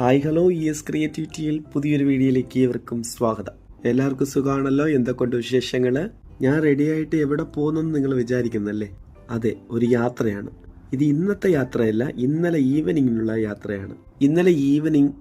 Hi hello ക്രിയേറ്റിവിറ്റിയിൽ പുതിയൊരു വീഡിയോയിലേക്ക് ഏവർക്കും സ്വാഗതം. എല്ലാവർക്കും സുഖമാണല്ലോ? എന്തൊക്കെയുണ്ട് വിശേഷങ്ങൾ? ഞാൻ റെഡിയായിട്ട് എവിടെ പോകുന്നെന്ന് നിങ്ങൾ വിചാരിക്കുന്നല്ലേ? അതെ, ഒരു യാത്രയാണ്. ഇത് ഇന്നത്തെ യാത്രയല്ല, ഇന്നലെ ഈവനിങ്ങിനുള്ള യാത്രയാണ്. ഇന്നലെ ഈവനിങ്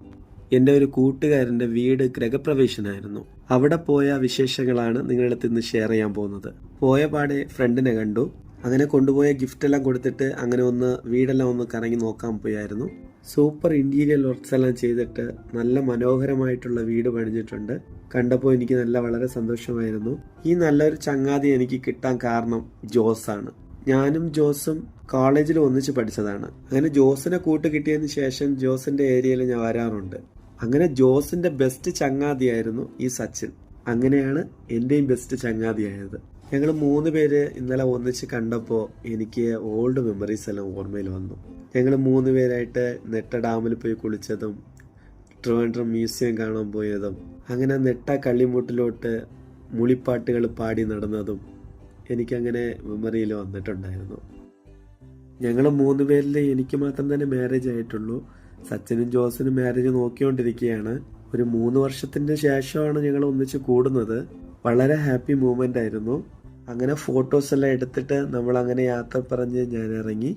എൻ്റെ ഒരു കൂട്ടുകാരൻ്റെ വീട് ഗൃഹപ്രവേശനായിരുന്നു. അവിടെ പോയ വിശേഷങ്ങളാണ് നിങ്ങളുടെ അടുത്ത് ഇന്ന് ഷെയർ ചെയ്യാൻ പോകുന്നത്. പോയ പാടെ ഫ്രണ്ടിനെ കണ്ടു. അങ്ങനെ കൊണ്ടുപോയ ഗിഫ്റ്റ് എല്ലാം കൊടുത്തിട്ട് അങ്ങനെ വീടെല്ലാം ഒന്ന് കറങ്ങി നോക്കാൻ പോയായിരുന്നു. സൂപ്പർ ഇന്റീരിയർ വർക്ക്സ് എല്ലാം ചെയ്തിട്ട് നല്ല മനോഹരമായിട്ടുള്ള വീട് പണിഞ്ഞിട്ടുണ്ട്. കണ്ടപ്പോൾ എനിക്ക് വളരെ സന്തോഷമായിരുന്നു. ഈ നല്ലൊരു ചങ്ങാതി എനിക്ക് കിട്ടാൻ കാരണം ജോസാണ്. ഞാനും ജോസും കോളേജിൽ ഒന്നിച്ച് പഠിച്ചതാണ്. അങ്ങനെ ജോസിനെ കൂട്ട് കിട്ടിയതിന് ശേഷം ജോസിന്റെ ഏരിയയിൽ ഞാൻ വരാറുണ്ട്. അങ്ങനെ ജോസിന്റെ ബെസ്റ്റ് ചങ്ങാതിയായിരുന്നു ഈ സച്ചിൻ. അങ്ങനെയാണ് എന്റെയും ബെസ്റ്റ് ചങ്ങാതിയായത്. ഞങ്ങൾ 3 പേര് ഇന്നലെ ഒന്നിച്ച് കണ്ടപ്പോൾ എനിക്ക് ഓൾഡ് മെമ്മറീസ് എല്ലാം ഓർമ്മയിൽ വന്നു. ഞങ്ങൾ 3 പേരായിട്ട് നെട്ട ഡാമിൽ പോയി കുളിച്ചതും ട്രിവാൻഡ്രം മ്യൂസിയം കാണാൻ പോയതും അങ്ങനെ നെട്ട കള്ളിമുട്ടിലോട്ട് മുളിപ്പാട്ടുകൾ പാടി നടന്നതും എനിക്കങ്ങനെ മെമ്മറിയിൽ വന്നിട്ടുണ്ടായിരുന്നു. ഞങ്ങൾ 3 പേരിൽ എനിക്ക് മാത്രം തന്നെ മാരേജ് ആയിട്ടുള്ളൂ. സച്ചിനും ജോസിനും മാരേജ് നോക്കിക്കൊണ്ടിരിക്കുകയാണ്. ഒരു 3 വർഷത്തിന് ശേഷമാണ് ഞങ്ങൾ ഒന്നിച്ച് കൂടുന്നത്. വളരെ ഹാപ്പി മൂമെന്റ് ആയിരുന്നു. അങ്ങനെ ഫോട്ടോസ് എല്ലാം എടുത്തിട്ട് നമ്മൾ അങ്ങനെ യാത്ര പറഞ്ഞ് ഞാൻ ഇറങ്ങി.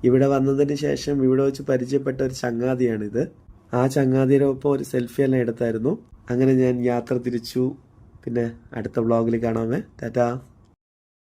ഇവിടെ വന്നതിന് ശേഷം ഇവിടെ വെച്ച് പരിചയപ്പെട്ട ഒരു ചങ്ങാതിയാണിത്. ആ ചങ്ങാതിയുടെ ഒപ്പം ഒരു സെൽഫി എല്ലാം എടുത്തായിരുന്നു. അങ്ങനെ ഞാൻ യാത്ര തിരിച്ചു. പിന്നെ അടുത്ത വ്ളോഗിൽ കാണാമേ. ടാറ്റാ.